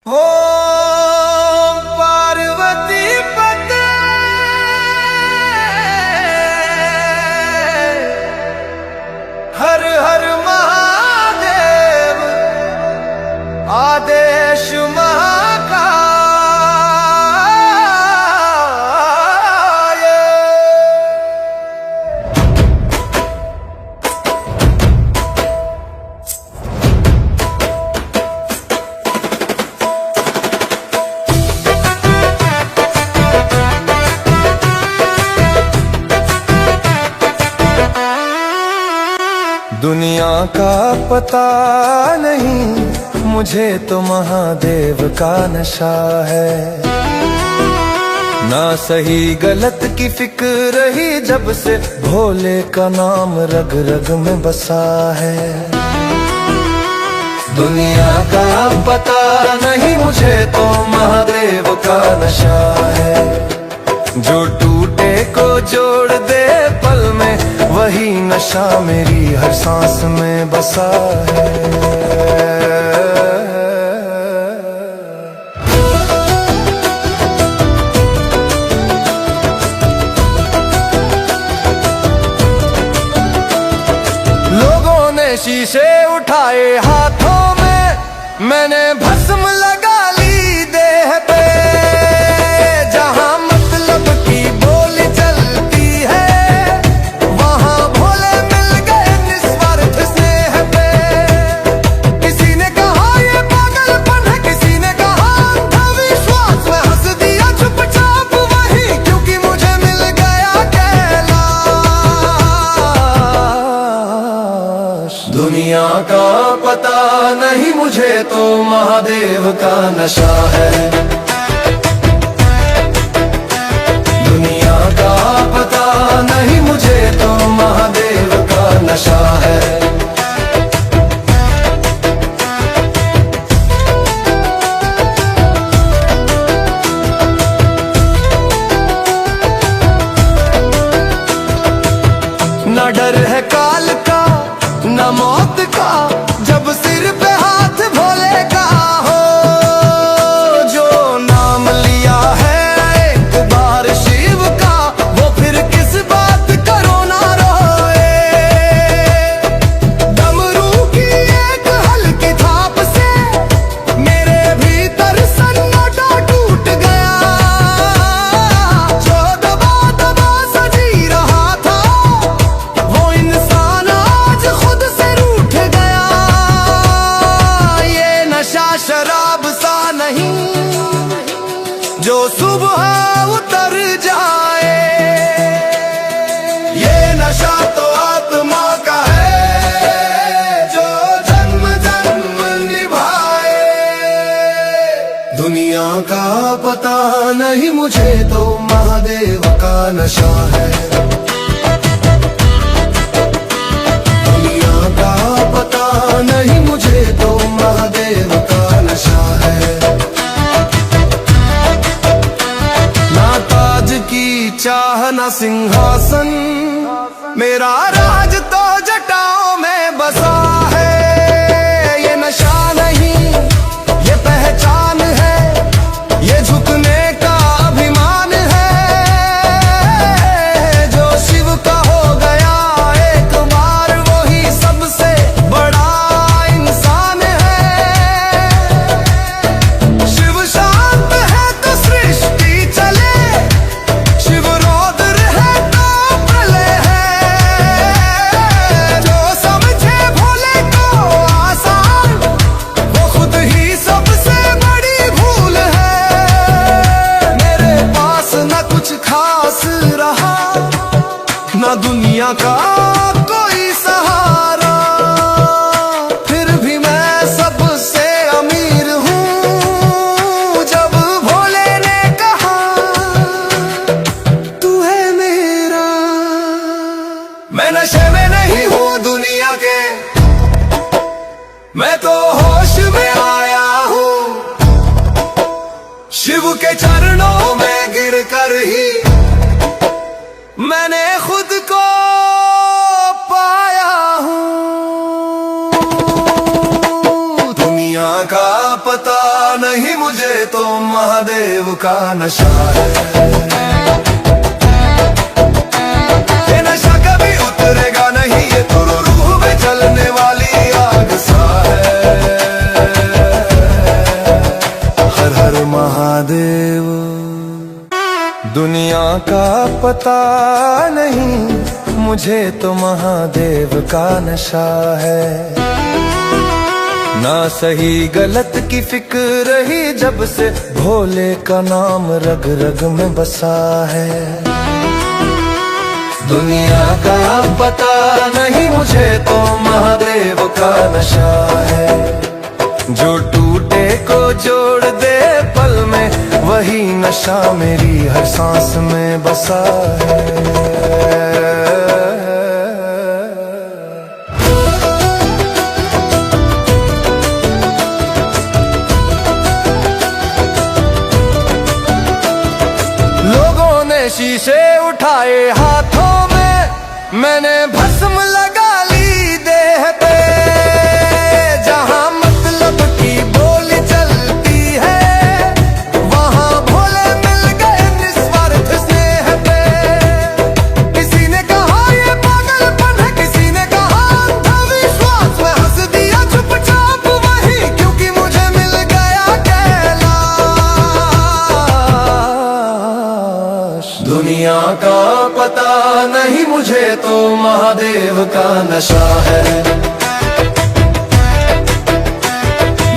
हो पार्वती पते हर हर महादेव आदेश महाकाय। दुनिया का पता नहीं मुझे तो महादेव का नशा है। ना सही गलत की फिक्र ही जब से भोले का नाम रग रग में बसा है। दुनिया का पता नहीं मुझे तो महादेव का नशा है। जो टूटे को जोड़ दे पल में वही नशा मेरी हर सांस में बसा है। लोगों ने शीशे उठाए हाथों में, मैंने भस्म लगा ली देह पे। जहां मतलब की बोली चलती है वहां भोले मिल गए निस्वार्थ स्नेह पे। किसी ने कहा ये पागलपन है, किसी ने कहा अंधविश्वास। मैं हंस दिया चुपचाप वही, क्योंकि मुझे मिल गया कैलाश। दुनिया का पता नहीं मुझे तो महादेव का नशा है। दुनिया का पता नहीं मुझे तो महादेव का नशा है। न डर है काल का न मौत का, जब सिर पे हाथ भोले का हो। जो नाम लिया है एक बार शिव का, वो फिर किस बात करो ना रोए। डमरू की एक हल्की थाप से मेरे भीतर सन्नाटा टूट गया। जो दबा दबा सजी रहा था वो इंसान आज खुद से रूठ गया। ये नशा शराब सा नहीं जो सुबह उतर जाए। ये नशा तो आत्मा का है जो जन्म जन्म निभाए। दुनिया का पता नहीं मुझे तो महादेव का नशा है। दुनिया का पता नहीं मुझे तो महादेव का नशा है। ना ताज की चाह ना सिंहासन, मेरा राज तो जटाओं में बसा है। ये नशा नहीं ये पहचान है, ये झुकने का अभिमान है। जो शिव का हो गया एक बार वही सबसे बड़ा इंसान है। शिव शांत है तो सृष्टि चले, शिव रौद्र है तो प्रलय है। जो समझे भोले को आसान वो खुद ही सबसे बड़ी भूल है। मेरे पास न कुछ खास रहा ना दुनिया का कोई सहारा, फिर भी मैं सबसे अमीर हूँ। जब भोले ने कहा तू है मेरा, मैं नशे में नहीं हूँ दुनिया के, मैं तो होश में आया हूँ। शिव के चरणों में गिर कर ही मैंने खुद को पाया हूँ। दुनिया का पता नहीं मुझे तो महादेव का नशा है। ये नशा कभी उतरेगा नहीं, ये तो रूह में जलने वाली आग सा है। हर हर महादेव। दुनिया का पता नहीं, मुझे तो महादेव का नशा है। ना सही गलत की फिक्र ही जब से भोले का नाम रग रग में बसा है। दुनिया का पता नहीं, मुझे तो महादेव का नशा है। जो टूटे को जोड़ दे पल में, वही नशा मेरी हर सांस में बसा है। लोगों ने शीशे उठाए हाथों में, मैंने भस्म लगा ली देह पे। जहां मतलब की बोली चलती है, वहां भोले मिल गए निस्वार्थ स्नेह पे। किसी ने कहा ये पागलपन है, किसी ने कहा अंधविश्वास। मैं हंस दिया चुपचाप वही, क्योंकि मुझे मिल गया कैलाश। दुनिया का पता नहीं, मुझे तो महादेव का नशा है।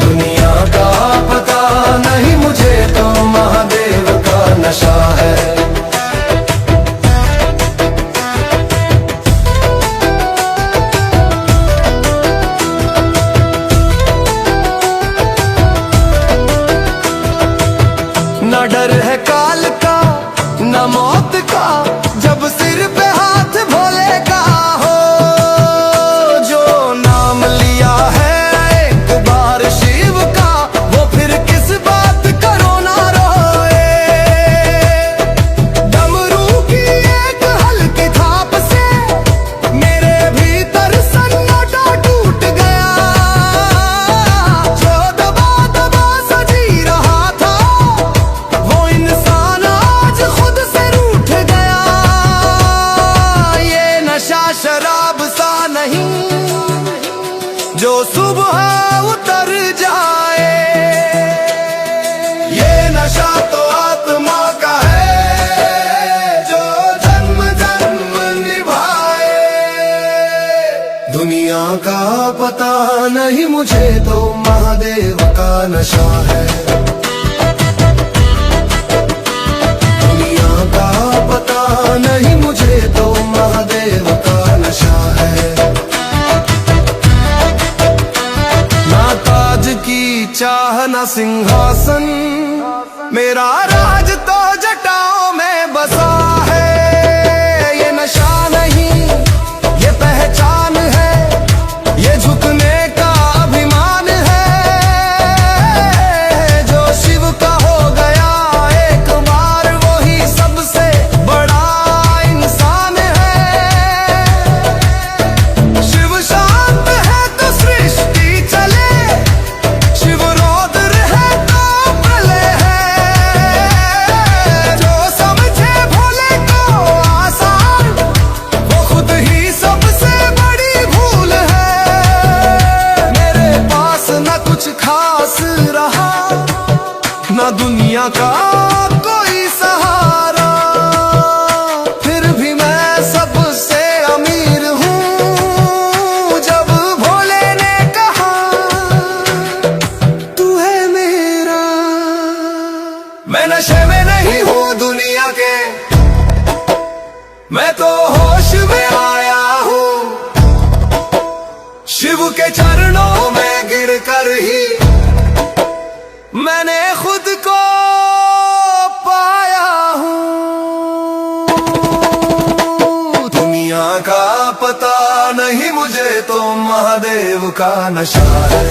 दुनिया का पता नहीं, मुझे तो महादेव का नशा है। न डर है काल का, न मौत का, जब सिर पे हाथ भोले का हो। जो नाम लिया है एक बार शिव का, वो फिर किस बात करो ना रोए। डमरू की एक हल्की थाप से मेरे भीतर सन्नाटा टूट गया। जो दबा दबा सजी रहा था, वो इंसान आज खुद से रूठ गया। ये नशा शराब सा नहीं, जो सुबह उतर जाए। ये नशा तो आत्मा का है, जो जन्म जन्म निभाए। दुनिया का पता नहीं, मुझे तो महादेव का नशा है। दुनिया का पता नहीं, मुझे तो महादेव का नशा है। ना ताज की चाह ना सिंहासन, मेरा राज तो जटाओं में बसा है। ये नशा नहीं, ये पहचान है, ये झुकने का अभिमान है। जो शिव का हो गया एक बार, वही सबसे बड़ा इंसान है। शिव शांत है तो सृष्टि चले, शिव रौद्र है तो प्रलय है। जो समझे भोले को आसान, वो खुद ही सबसे बड़ी भूल है। मेरे पास न कुछ खास रहा, न दुनिया का कोई सहारा, फिर भी मैं सबसे अमीर हूँ। जब भोले ने कहा तू है मेरा, मैं नशे में नहीं हूँ दुनिया के, मैं तो होश में आया हूँ। शिव के चरणों में गिर कर ही मैंने खुद को पाया हूँ। दुनिया का पता नहीं, मुझे तो महादेव का नशा है।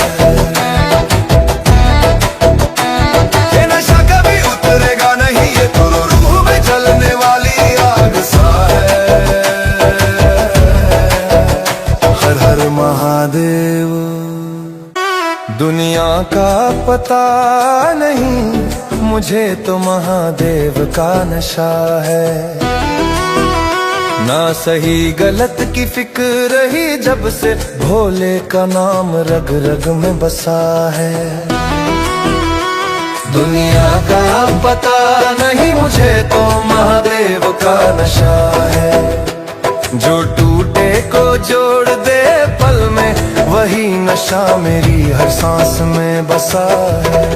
ये नशा कभी उतरेगा नहीं, ये तो रूह में जलने वाली आग सा है। हर हर महादेव। दुनिया का पता नहीं, मुझे तो महादेव का नशा है। ना सही गलत की फिक्र रही जब से, भोले का नाम रग रग में बसा है। दुनिया का पता नहीं मुझे तो महादेव का नशा है। जो टूटे को जोड़ दे पल में, वही नशा मेरी हर सांस में बसा है।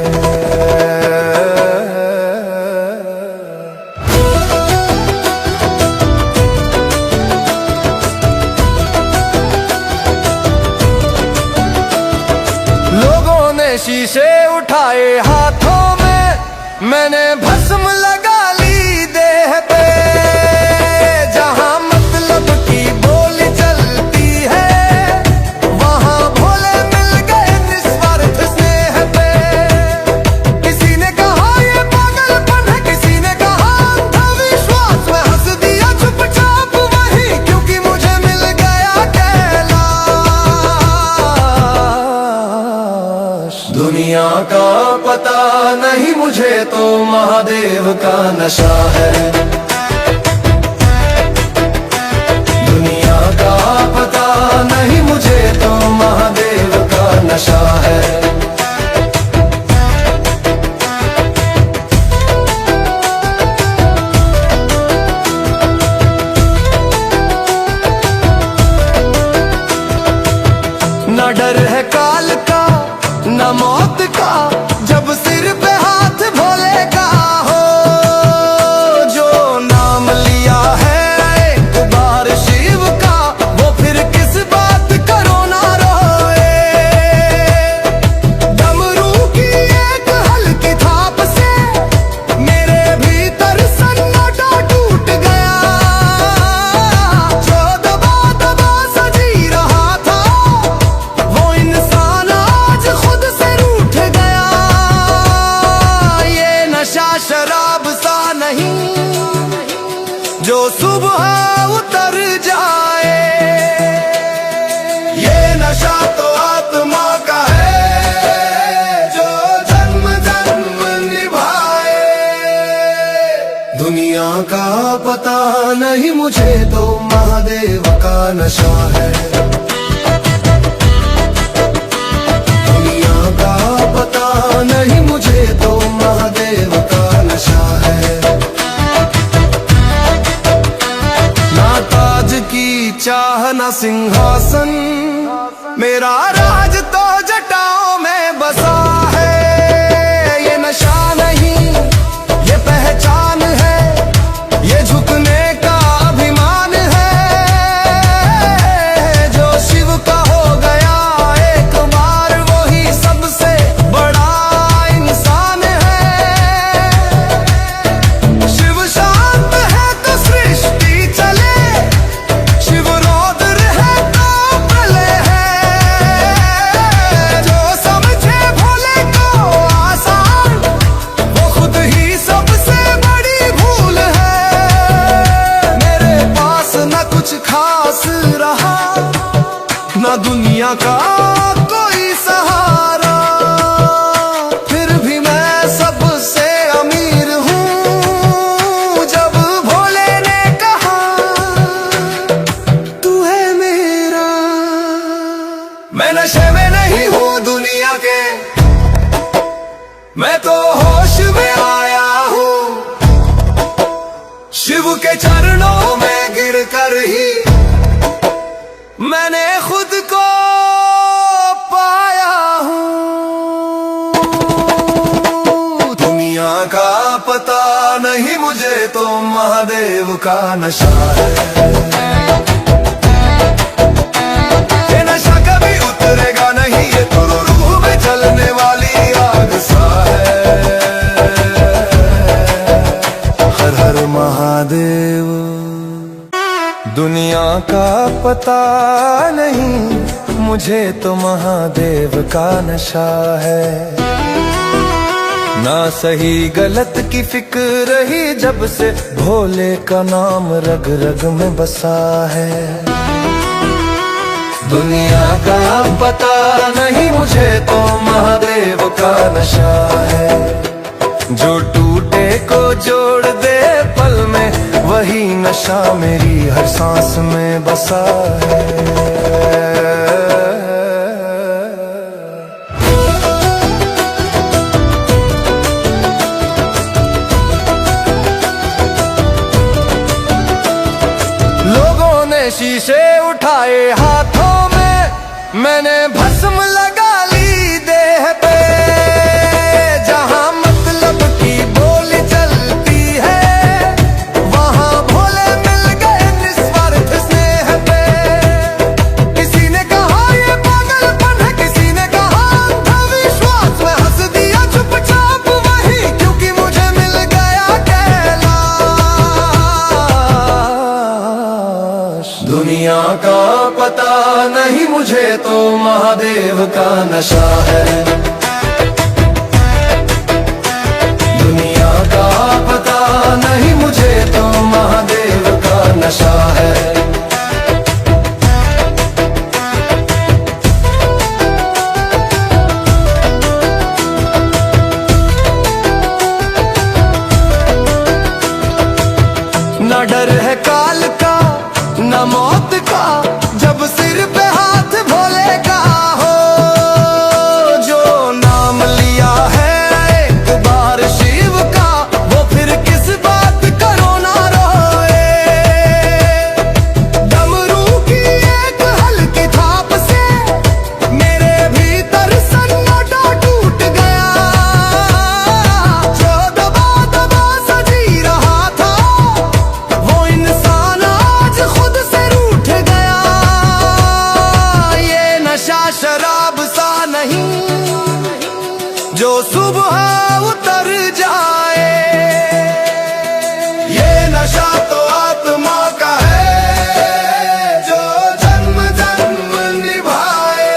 शीशे उठाए हाथों में, मैंने भस्म लगा ली देह पे। जहां मतलब की बोली चलती है, वहां भोले मिल गए निस्वार्थ स्नेह पे। किसी ने कहा ये पागलपन है, किसी ने कहा अंधविश्वास। मैं हंस दिया चुपचाप वही, क्योंकि मुझे मिल गया दुनिया का पता नहीं मुझे तो महादेव का नशा है। दुनिया का पता नहीं मुझे तो महादेव का नशा है। न डर है काल का, न मौत का, जब सिर पे हाथ भोले का हो। जो नाम लिया है एक बार शिव का, वो फिर किस बात करो ना रोए। डमरू की एक हल्की थाप से मेरे भीतर सन्नाटा टूट गया। जो दबा दबा सजी रहा था, वो इंसान आज खुद से रूठ गया। ये नशा शराब सा नहीं जो सुबह उतर जाए। ये नशा तो आत्मा का है, जो जन्म जन्म निभाए। दुनिया का पता नहीं मुझे तो महादेव का नशा है। नहीं मुझे तो महादेव का नशा है। ना ताज की चाह ना सिंहासन, मेरा राज तो जटाओं में बसा है। ये नशा नहीं ये पहचान है, ये झुकने का अभिमान है। जो शिव का हो गया एक बार, वही सबसे ना दुनिया का कोई सहारा, फिर भी मैं सबसे अमीर हूँ। जब भोले ने कहा तू है मेरा, मैं नशे में नहीं हूँ दुनिया के, मैं तो होश में आया हूँ। शिव के चरणों में गिर कर ही मैंने खुद को पाया हूँ। दुनिया का पता नहीं मुझे तो महादेव का नशा है। ये नशा कभी उतरेगा नहीं, ये तो रूह में जलने वाली आग सा है। हर हर महादेव। दुनिया का पता नहीं मुझे तो महादेव का नशा है। ना सही गलत की फिक्र रही जब से, भोले का नाम रग रग में बसा है। दुनिया का पता नहीं मुझे तो महादेव का नशा है। जो टूटे को जोड़ दे पल में, वही नशा मेरी हर सांस में बसा है। शीशे उठाए हाथों में, मैंने भस्म लगा ली देह पे। जहां मतलब की बोली चलती है, वहां भोले मिल गए निस्वार्थ स्नेह पे। किसी ने कहा ये पागलपन है, किसी ने कहा अंधविश्वास। मैं हंस दिया चुपचाप वही, क्योंकि मुझे मिल गया दुनिया का पता नहीं मुझे तो महादेव का नशा है। दुनिया का पता नहीं मुझे तो महादेव का नशा है। न डर है काल का न मौत का, जब सिर पे हाथ भोले का हो। जो नाम लिया है एक बार शिव का, वो फिर किस बात करो ना रोए। डमरू की एक हल्की थाप से मेरे भीतर सन्नाटा टूट गया। जो दबा दबा सजी रहा था, वो इंसान आज खुद से रूठ गया। ये नशा शराब सा नहीं जो सुबह उतर जाए। ये नशा तो आत्मा का है, जो जन्म जन्म निभाए।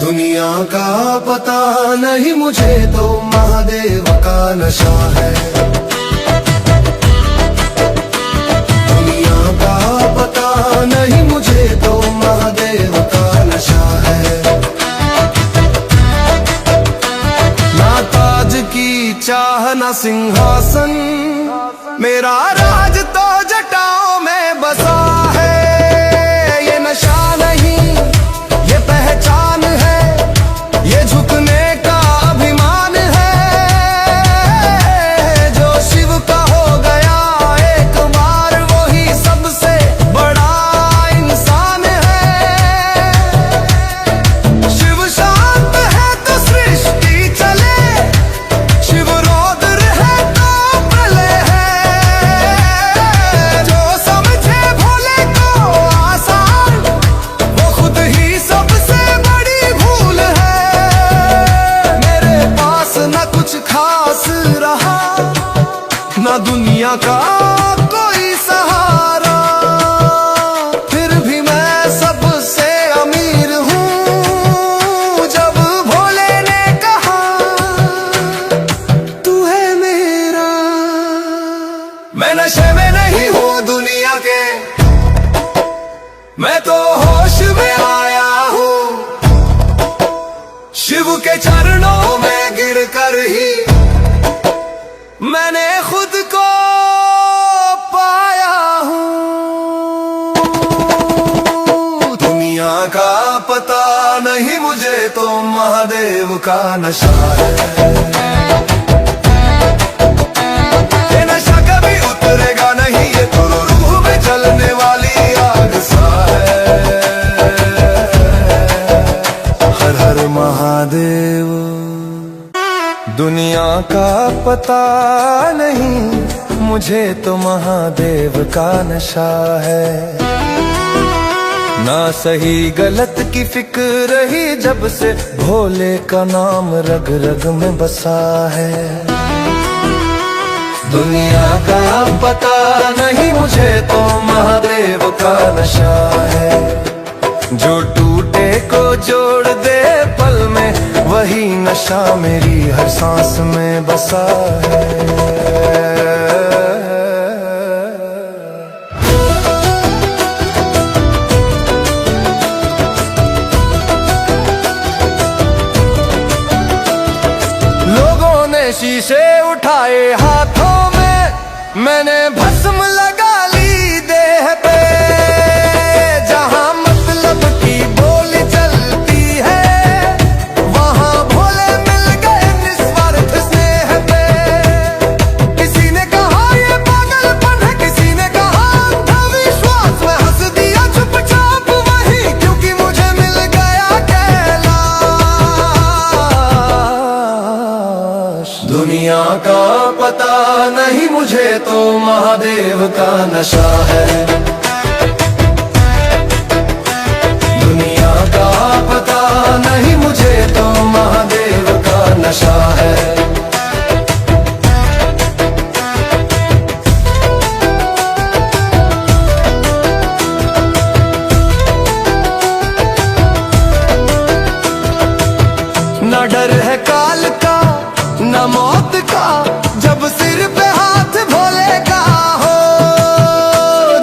दुनिया का पता नहीं मुझे तो महादेव का नशा है। नहीं मुझे तो महादेव का नशा है। ना ताज की चाह ना सिंहासन, मेरा राज तो जटाओं में बसा है। ये नशा नहीं ये पहचान है, ये झुकने का अभिमान है। जो शिव का हो गया एक बार, वही सबसे बड़ा इंसान है। शिव शांत है तो सृष्टि चले, शिव रौद्र है तो प्रलय है। जो समझे भोले को आसान, वो खुद ही सबसे बड़ी भूल है। मेरे पास न कुछ खास रहा, न दुनिया का कोई सहारा, फिर भी मैं सबसे अमीर हूँ। जब भोले ने कहा तू है मेरा, मैं नशे में नहीं हूँ दुनिया के, मैं तो होश में आया हूँ। शिव के चरणों में गिर कर ही मैंने खुद को पाया हूँ। दुनिया का पता नहीं मुझे तो महादेव का नशा है। ये नशा कभी उतरेगा नहीं, ये तो रूह में जलने वाली आग सा है। हर हर महादेव। दुनिया का पता नहीं मुझे तो महादेव का नशा है। ना सही गलत की फिक्र रही जब से भोले का नाम रग रग में बसा है। दुनिया का पता नहीं मुझे तो महादेव का नशा है। जो टूटे को जोड़ दे पल में, वही नशा मेरी हर सांस में बसा है। लोगों ने शीशे उठाए हाथों में, मैंने भस्म लगा ली देह पे। जहां मतलब की बोली चलती है, वहां भोले मिल गए निस्वार्थ स्नेह पे। किसी ने कहा ये पागलपन है, किसी ने कहा अंधविश्वास। मैं हंस दिया चुपचाप वही, क्योंकि मुझे मिल गया कैलाश। दुनिया का पता नहीं मुझे तो महादेव का नशा है। दुनिया का पता नहीं मुझे तो महादेव का नशा है। न डर है काल का न मौत का, जब सिर पे हाथ भोले का हो।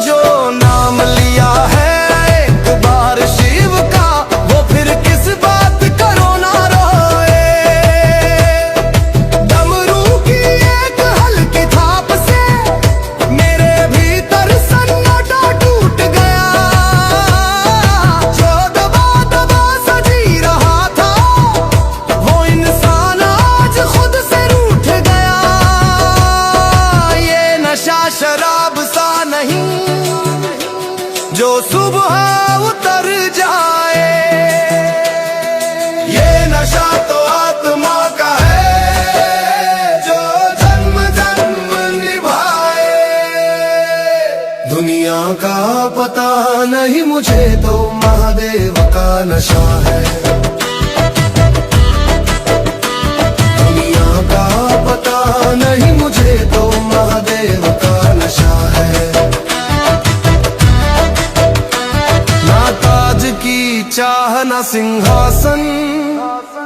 जो नाम लिया है एक बार शिव का, वो फिर किस बात करो ना रोए। डमरू की एक हल्की थाप से मेरे भीतर सन्नाटा टूट गया। जो दबा दबा सजी रहा था, वो इंसान आज खुद से रूठ गया। ये नशा शराब सा नहीं जो सुबह उतर जाए। ये नशा तो आत्मा का है, जो जन्म जन्म निभाए। दुनिया का पता नहीं मुझे तो महादेव का नशा है। दुनिया का पता नहीं मुझे तो महादेव का नशा है। ना ताज की चाह ना सिंहासन,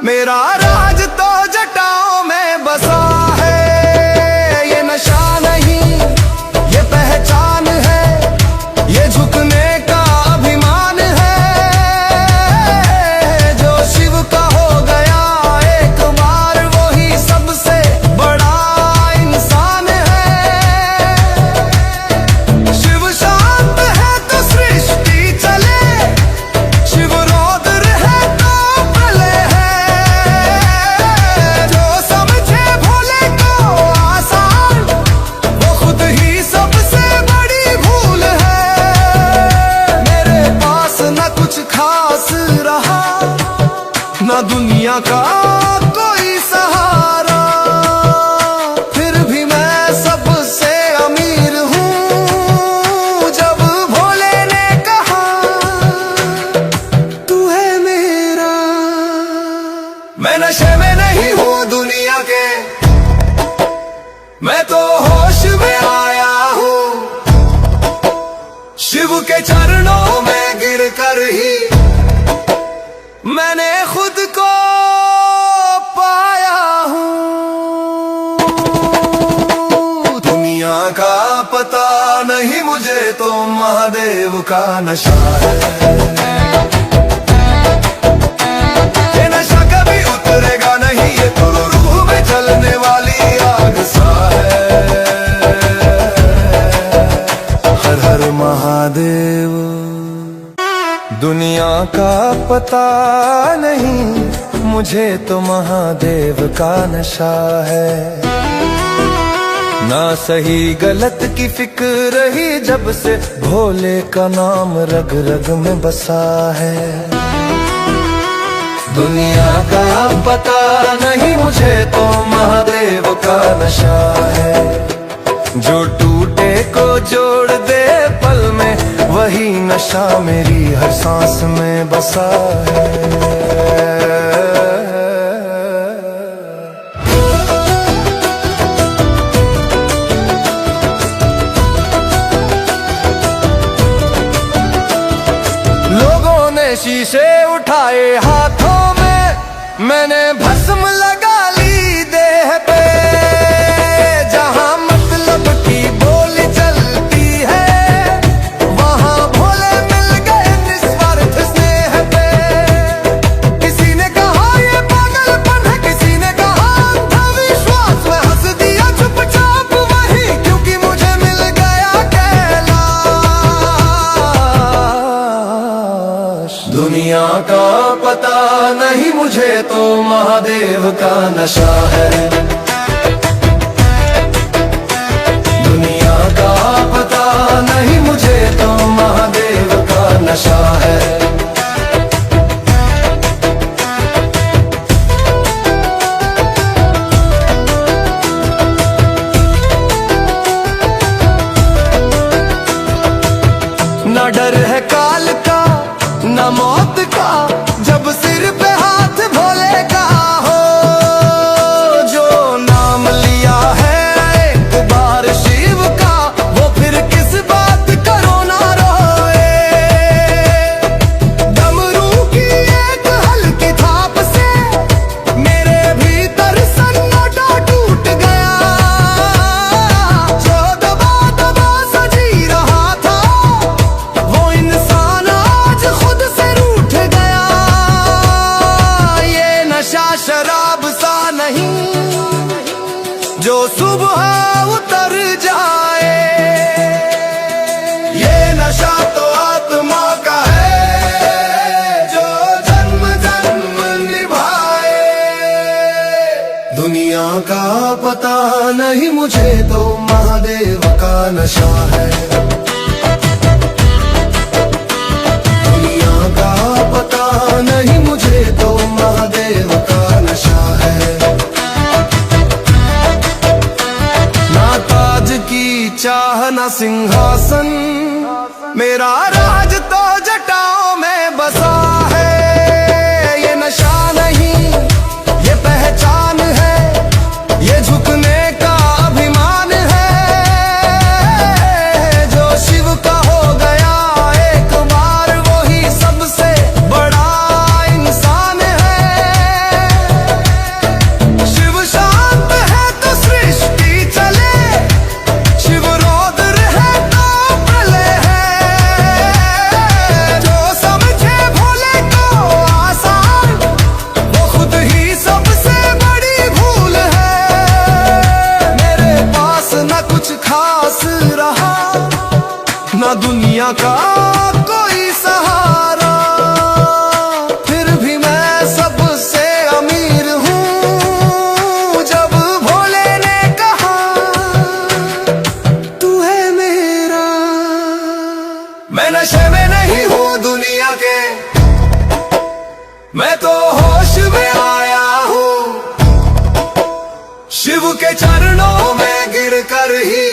मेरा राज तो जटाओं में बसा है। ये नशा नहीं ये पहचान है, ये झुकने का अभिमान है। जो शिव का हो गया एक बार, वही सबसे बड़ा इंसान है। शिव शांत है तो सृष्टि चले, शिव रौद्र है तो प्रलय है। जो समझे भोले को आसान, वो खुद ही सबसे बड़ी भूल है। मेरे पास न कुछ खास रहा, न दुनिया का कोई सहारा, फिर भी मैं सबसे अमीर हूँ। जब भोले ने कहा तू है मेरा, मैं नशे में नहीं हूँ दुनिया के, मैं तो होश में आया हूँ। शिव के चरणों में गिर कर ही मैंने खुद को पाया हूँ। दुनिया का पता नहीं मुझे तो महादेव का नशा है। ये नशा कभी उतरेगा नहीं, ये तो रूह में जलने वाली आग सा है। हर हर महादेव। दुनिया का पता नहीं मुझे तो महादेव का नशा है। ना सही गलत की फिक्र ही जब से भोले का नाम रग रग में बसा है। दुनिया का पता नहीं मुझे तो महादेव का नशा है। जो टूटे को जोड़ दे पल में, वही नशा मेरी हर सांस में बसा है। लोगों ने शीशे उठाए हाथों में, मैंने भस्म लगा ली देह पे। जहां मतलब की बोली चलती है, वहां भोले मिल गए निस्वार्थ स्नेह पे। किसी ने कहा ये पागलपन है, किसी ने कहा अंधविश्वास। नहीं मुझे तो महादेव का नशा है। दुनिया का पता नहीं मुझे तो महादेव का नशा है। न डर है काल का न मौत का, जब सिर पे हाथ भोले का हो। जो नाम लिया है एक बार शिव का, वो फिर किस बात करो ना रोए। डमरू की एक हल्की थाप से मेरे भीतर सन्नाटा टूट गया। जो दबा दबा सजी रहा था वो इंसान आज खुद से रूठ गया। ये नशा शराब सा नहीं जो सुबह उतर जाए। ये नशा तो आत्मा का है जो जन्म जन्म निभाए। दुनिया का पता नहीं मुझे तो महादेव का नशा है। दुनिया का पता नहीं मुझे तो महादेव का नशा है। ना ताज की चाह ना सिंहासन, मेरा राज तो जटाओं में बसा है। ये नशा नहीं ये पहचान है, ये झुकने का अभिमान है। जो शिव का हो गया एक बार वही सबसे बड़ा इंसान है। शिव शांत है तो सृष्टि चले, शिव रौद्र है तो प्रलय है। जो समझे भोले को आसान वो खुद ही सबसे बड़ी भूल है। मेरे पास न कुछ खास रहा न दुनिया का कोई सहारा, फिर भी मैं सबसे अमीर हूँ। जब भोले ने कहा तू है मेरा, मैं नशे में नहीं हूँ दुनिया के, मैं तो होश में आया हूँ। शिव के चरणों में गिर कर ही